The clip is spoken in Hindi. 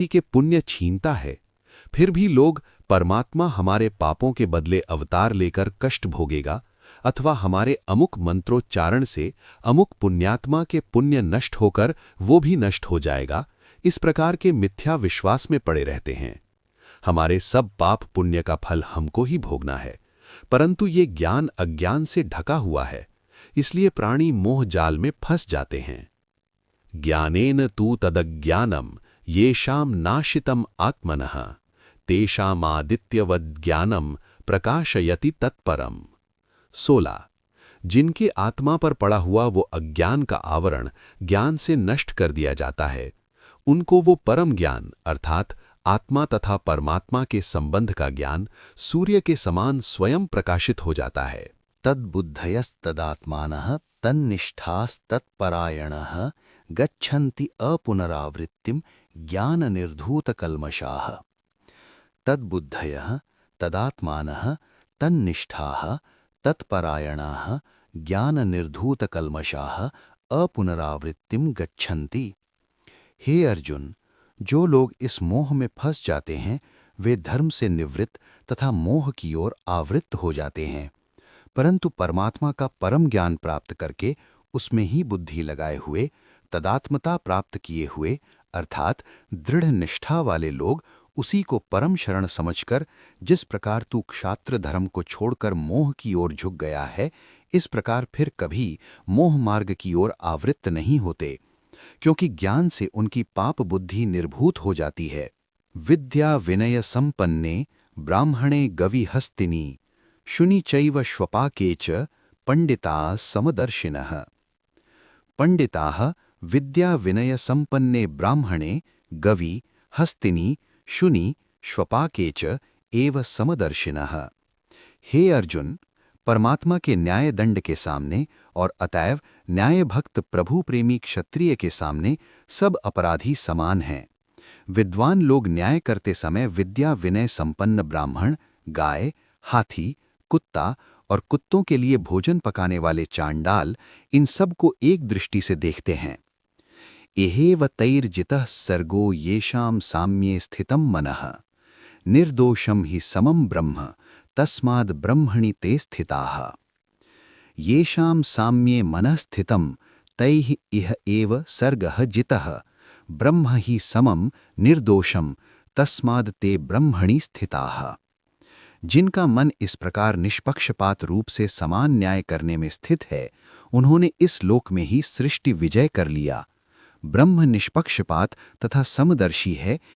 के पुण्य छीनता है। फिर भी लोग परमात्मा हमारे पापों के बदले अवतार लेकर कष्ट भोगेगा अथवा हमारे अमुक मंत्रोच्चारण से अमुक पुण्यात्मा के पुण्य नष्ट होकर वो भी नष्ट हो जाएगा, इस प्रकार के मिथ्या विश्वास में पड़े रहते हैं। हमारे सब पाप पुण्य का फल हमको ही भोगना है, परंतु ये ज्ञान अज्ञान से ढका हुआ है, इसलिए प्राणी मोह जाल में फंस जाते हैं। ज्ञानेन तु तदज्ञानम येषां नाशितम आत्मनः तेषामादित्यवद् ज्ञानम प्रकाशयति तत्परम। 16। जिनके आत्मा पर पड़ा हुआ वो अज्ञान का आवरण ज्ञान से नष्ट कर दिया जाता है, उनको वो परम ज्ञान अर्थात आत्मा तथा परमात्मा के संबंध का ज्ञान सूर्य के समान स्वयं प्रकाशित हो जाता है। तद्बुद्धयस्तदात्मानः तन्निष्ठास्तत्परायणः गच्छन्ति अपुनरावृत्तिं ज्ञाननिर्धूतकल्मषाः। तद्बुद्धयः तदात्मानः तन्निष्ठाः तत्परायणाः ज्ञाननिर्धूतकल्मषाः अपुनरावृत्तिं गच्छन्ति। हे अर्जुन, जो लोग इस मोह में फंस जाते हैं वे धर्म से निवृत्त तथा मोह की ओर आवृत्त हो जाते हैं, परंतु परमात्मा का परम ज्ञान प्राप्त करके उसमें ही बुद्धि लगाए हुए तदात्मता प्राप्त किए हुए अर्थात दृढ़ निष्ठा वाले लोग उसी को परम शरण समझकर जिस प्रकार तू क्षात्र धर्म को छोड़कर मोह की ओर झुक गया है, इस प्रकार फिर कभी मोह मार्ग की ओर आवृत्त नहीं होते, क्योंकि ज्ञान से उनकी पाप बुद्धि निर्भूत हो जाती है। विद्या विनय संपन्ने ब्राह्मणे गविहस्तिनी शुनि चैव श्वपाके च पंडिताः समदर्शिनः। पंडिताः विद्या विनय संपन्ने ब्राह्मणे गवि हस्तिनी शुनि श्वपाके च एव समदर्शिनः। हे अर्जुन, परमात्मा के न्याय दंड के सामने और अतएव न्याय भक्त प्रभु प्रेमी क्षत्रिय के सामने सब अपराधी समान हैं। विद्वान लोग न्याय करते समय विद्या विनय संपन्न ब्राह्मण, गाय, हाथी, कुत्ता और कुत्तों के लिए भोजन पकाने वाले चांडाल, इन सब को एक दृष्टि से देखते हैं। एहेव तैर्जितः सर्गो येषां साम्ये स्थितं मनः निर्दोषं हि समं ब्रह्म तस्माद् ब्रह्मणि ते स्थिताः। येषां साम्ये मनः स्थितं तैः इह एव सर्गः जितः ब्रह्म हि समं निर्दोषं तस्माद् ते ब्रह्मणि स्थिताः। जिनका मन इस प्रकार निष्पक्षपात रूप से समान न्याय करने में स्थित है, उन्होंने इस लोक में ही सृष्टि विजय कर लिया। ब्रह्म निष्पक्षपात तथा समदर्शी है,